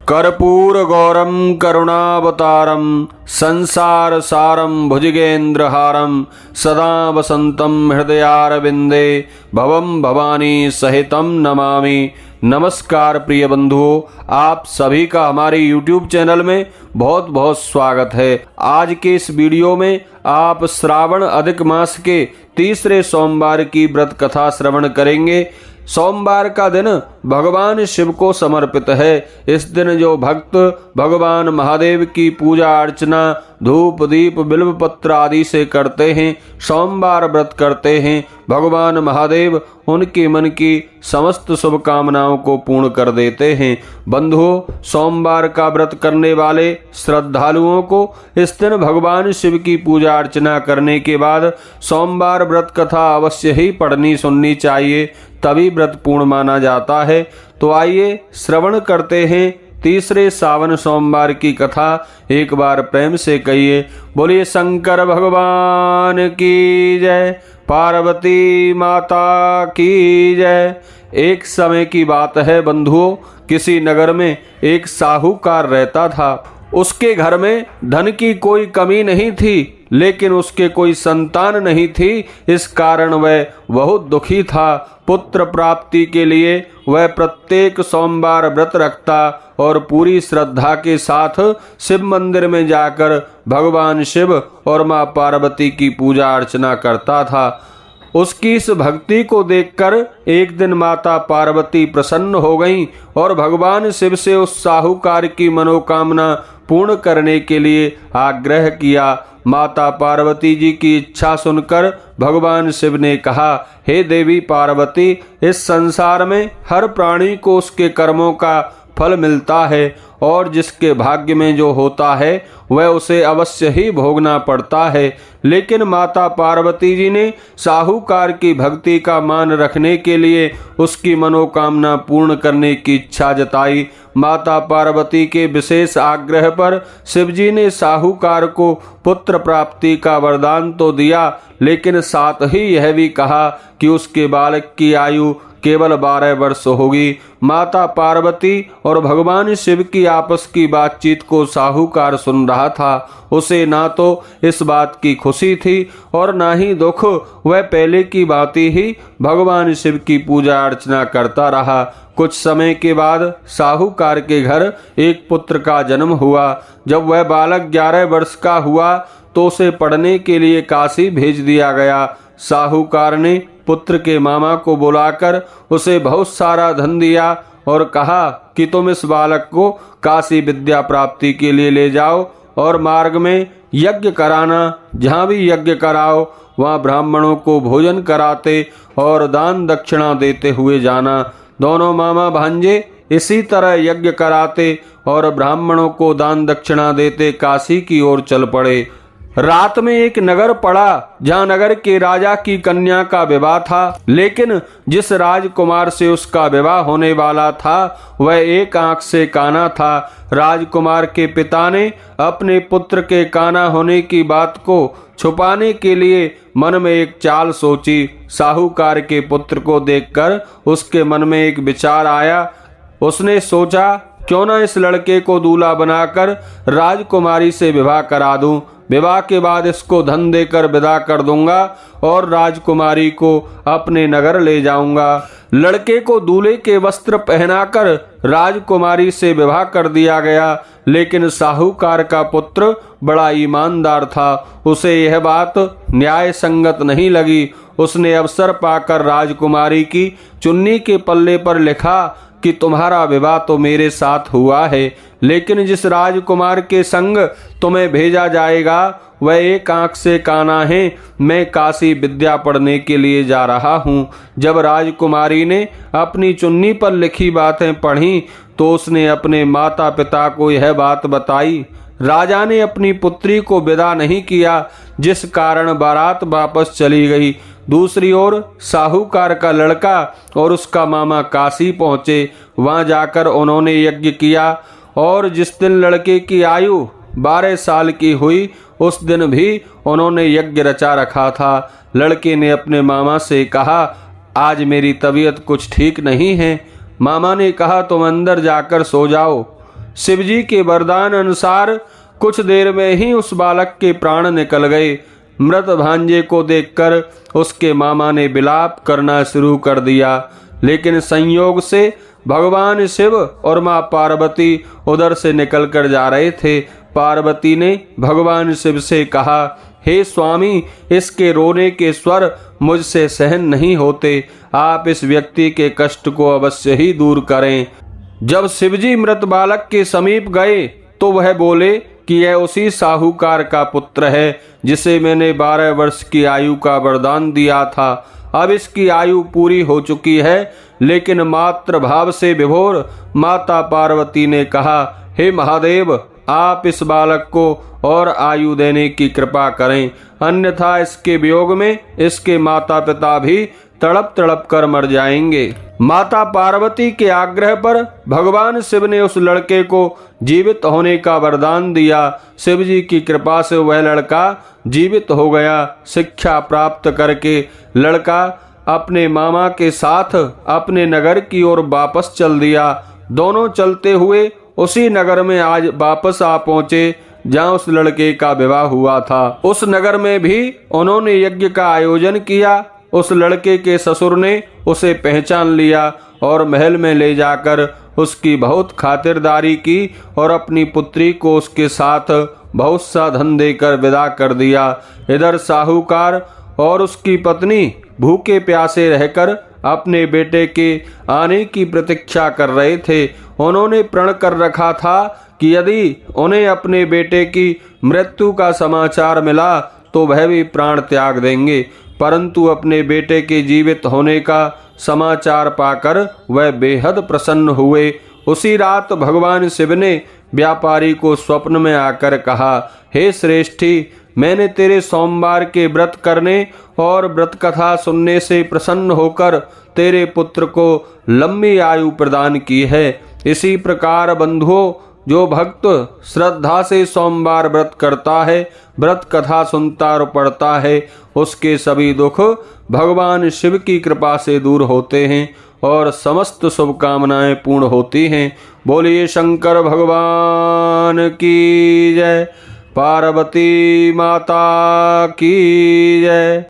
कर्पूरगौरं करुणावतारं संसार सारं भुजगेन्द्रहारं सदा वसन्तं हृदयारविन्दे भवं भवानी सहितं नमामि। नमस्कार प्रिय बंधुओं, आप सभी का हमारे YouTube चैनल में बहुत बहुत स्वागत है। आज के इस वीडियो में आप श्रावण अधिक मास के तीसरे सोमवार की व्रत कथा श्रवण करेंगे। सोमवार का दिन भगवान शिव को समर्पित है। इस दिन जो भक्त भगवान महादेव की पूजा अर्चना धूप दीप बिल्व पत्र आदि से करते हैं, सोमवार व्रत करते हैं, भगवान महादेव उनके मन की समस्त शुभकामनाओं को पूर्ण कर देते हैं। बंधुओं, सोमवार का व्रत करने वाले श्रद्धालुओं को इस दिन भगवान शिव की पूजा अर्चना करने के बाद सोमवार व्रत कथा अवश्य ही पढ़नी सुननी चाहिए, तभी व्रत पूर्ण माना जाता है। तो आइए श्रवण करते हैं तीसरे सावन सोमवार की कथा। एक बार प्रेम से कहिए, बोलिए शंकर भगवान की जय, पार्वती माता की जय। एक समय की बात है बंधुओं, किसी नगर में एक साहूकार रहता था। उसके घर में धन की कोई कमी नहीं थी, लेकिन उसके कोई संतान नहीं थी। इस कारण वह बहुत दुखी था। पुत्र प्राप्ति के लिए वह प्रत्येक सोमवार व्रत रखता और पूरी श्रद्धा के साथ शिव मंदिर में जाकर भगवान शिव और मां पार्वती की पूजा अर्चना करता था। उसकी इस भक्ति को देखकर एक दिन माता पार्वती प्रसन्न हो गईं और भगवान शिव से उस साहूकार की मनोकामना पूर्ण करने के लिए आग्रह किया। माता पार्वती जी की इच्छा सुनकर भगवान शिव ने कहा, हे देवी पार्वती, इस संसार में हर प्राणी को उसके कर्मों का फल मिलता है और जिसके भाग्य में जो होता है वह उसे अवश्य ही भोगना पड़ता है। लेकिन माता पार्वती जी ने साहूकार की भक्ति का मान रखने के लिए उसकी मनोकामना पूर्ण करने की इच्छा जताई। माता पार्वती के विशेष आग्रह पर शिवजी ने साहूकार को पुत्र प्राप्ति का वरदान तो दिया, लेकिन साथ ही यह भी कहा कि उसके बालक की आयु केवल 12 वर्ष होगी। माता पार्वती और भगवान शिव की आपस की बातचीत को साहूकार सुन रहा था। उसे ना तो इस बात की खुशी थी और ना ही दुख। वह पहले की भांति ही भगवान शिव की पूजा अर्चना करता रहा। कुछ समय के बाद साहूकार के घर एक पुत्र का जन्म हुआ। जब वह बालक 11 वर्ष का हुआ तो उसे पढ़ने के लिए काशी भेज दिया गया। साहूकार ने पुत्र के मामा को बुलाकर उसे बहुत सारा धन दिया और कहा कि तुम इस बालक को काशी विद्या प्राप्ति के लिए ले जाओ और मार्ग में यज्ञ कराना। जहाँ भी यज्ञ कराओ वहाँ ब्राह्मणों को भोजन कराते और दान दक्षिणा देते हुए जाना। दोनों मामा भांजे इसी तरह यज्ञ कराते और ब्राह्मणों को दान दक्षिणा देते काशी की ओर चल पड़े। रात में एक नगर पड़ा जहाँ नगर के राजा की कन्या का विवाह था, लेकिन जिस राजकुमार से उसका विवाह होने वाला था वह एक आंख से काना था। राजकुमार के पिता ने अपने पुत्र के काना होने की बात को छुपाने के लिए मन में एक चाल सोची। साहूकार के पुत्र को देखकर उसके मन में एक विचार आया। उसने सोचा, क्यों ना इस लड़के को दूल्हा बनाकर राजकुमारी से विवाह करा दूं। विवाह के बाद इसको धन देकर विदा कर दूंगा और राजकुमारी को अपने नगर ले जाऊंगा। लड़के को दूल्हे के वस्त्र पहनाकर राजकुमारी से विवाह कर दिया गया, लेकिन साहूकार का पुत्र बड़ा ईमानदार था। उसे यह बात न्याय संगत नहीं लगी। उसने अवसर पाकर राजकुमारी की चुन्नी के पल्ले पर लिखा कि तुम्हारा विवाह तो मेरे साथ हुआ है, लेकिन जिस राजकुमार के संग तुम्हें भेजा जाएगा वह एक आंख से काना है। मैं काशी विद्या पढ़ने के लिए जा रहा हूँ। जब राजकुमारी ने अपनी चुन्नी पर लिखी बातें पढ़ी तो उसने अपने माता पिता को यह बात बताई। राजा ने अपनी पुत्री को विदा नहीं किया, जिस कारण बारात वापस चली गई। दूसरी ओर साहूकार का लड़का और उसका मामा काशी पहुंचे। वहां जाकर उन्होंने यज्ञ किया और जिस दिन लड़के की आयु 12 साल की हुई उस दिन भी उन्होंने यज्ञ रचा रखा था। लड़के ने अपने मामा से कहा, आज मेरी तबीयत कुछ ठीक नहीं है। मामा ने कहा, तुम अंदर जाकर सो जाओ। शिवजी के वरदान अनुसार कुछ देर में ही उस बालक के प्राण निकल गए। मृत भांजे को देखकर उसके मामा ने विलाप करना शुरू कर दिया, लेकिन संयोग से भगवान शिव और मां पार्वती उधर से निकलकर जा रहे थे। पार्वती ने भगवान शिव से कहा, हे स्वामी, इसके रोने के स्वर मुझसे सहन नहीं होते, आप इस व्यक्ति के कष्ट को अवश्य ही दूर करें। जब शिवजी मृत बालक के समीप गए तो वह बोले कि यह उसी साहूकार का पुत्र है जिसे मैंने 12 वर्ष की आयु का वरदान दिया था। अब इसकी आयु पूरी हो चुकी है। लेकिन मातृ भाव से विभोर माता पार्वती ने कहा, हे महादेव, आप इस बालक को और आयु देने की कृपा करें, अन्यथा इसके वियोग में इसके माता पिता भी तड़प तड़प कर मर जाएंगे। माता पार्वती के आग्रह पर भगवान शिव ने उस लड़के को जीवित होने का वरदान दिया। शिव जी की कृपा से वह लड़का जीवित हो गया। शिक्षा प्राप्त करके लड़का अपने मामा के साथ अपने नगर की ओर वापस चल दिया। दोनों चलते हुए उसी नगर में आज वापस आ पहुंचे जहां उस लड़के का विवाह हुआ था। उस नगर में भी उन्होंने यज्ञ का आयोजन किया। उस लड़के के ससुर ने उसे पहचान लिया और महल में ले जाकर उसकी बहुत खातिरदारी की और अपनी पुत्री को उसके साथ बहुत सा धन देकर विदा कर दिया। इधर साहूकार और उसकी पत्नी भूखे प्यासे रहकर अपने बेटे के आने की प्रतीक्षा कर रहे थे। उन्होंने प्रण कर रखा था कि यदि उन्हें अपने बेटे की मृत्यु का समाचार मिला तो वह भी प्राण त्याग देंगे, परंतु अपने बेटे के जीवित होने का समाचार पाकर वह बेहद प्रसन्न हुए। उसी रात भगवान शिव ने व्यापारी को स्वप्न में आकर कहा, हे श्रेष्ठी, मैंने तेरे सोमवार के व्रत करने और व्रत कथा सुनने से प्रसन्न होकर तेरे पुत्र को लंबी आयु प्रदान की है। इसी प्रकार बंधुओं, जो भक्त श्रद्धा से सोमवार व्रत करता है, व्रत कथा सुनता और पढ़ता है, उसके सभी दुख भगवान शिव की कृपा से दूर होते हैं और समस्त शुभकामनाएं पूर्ण होती हैं। बोलिए शंकर भगवान की जय, पार्वती माता की जय।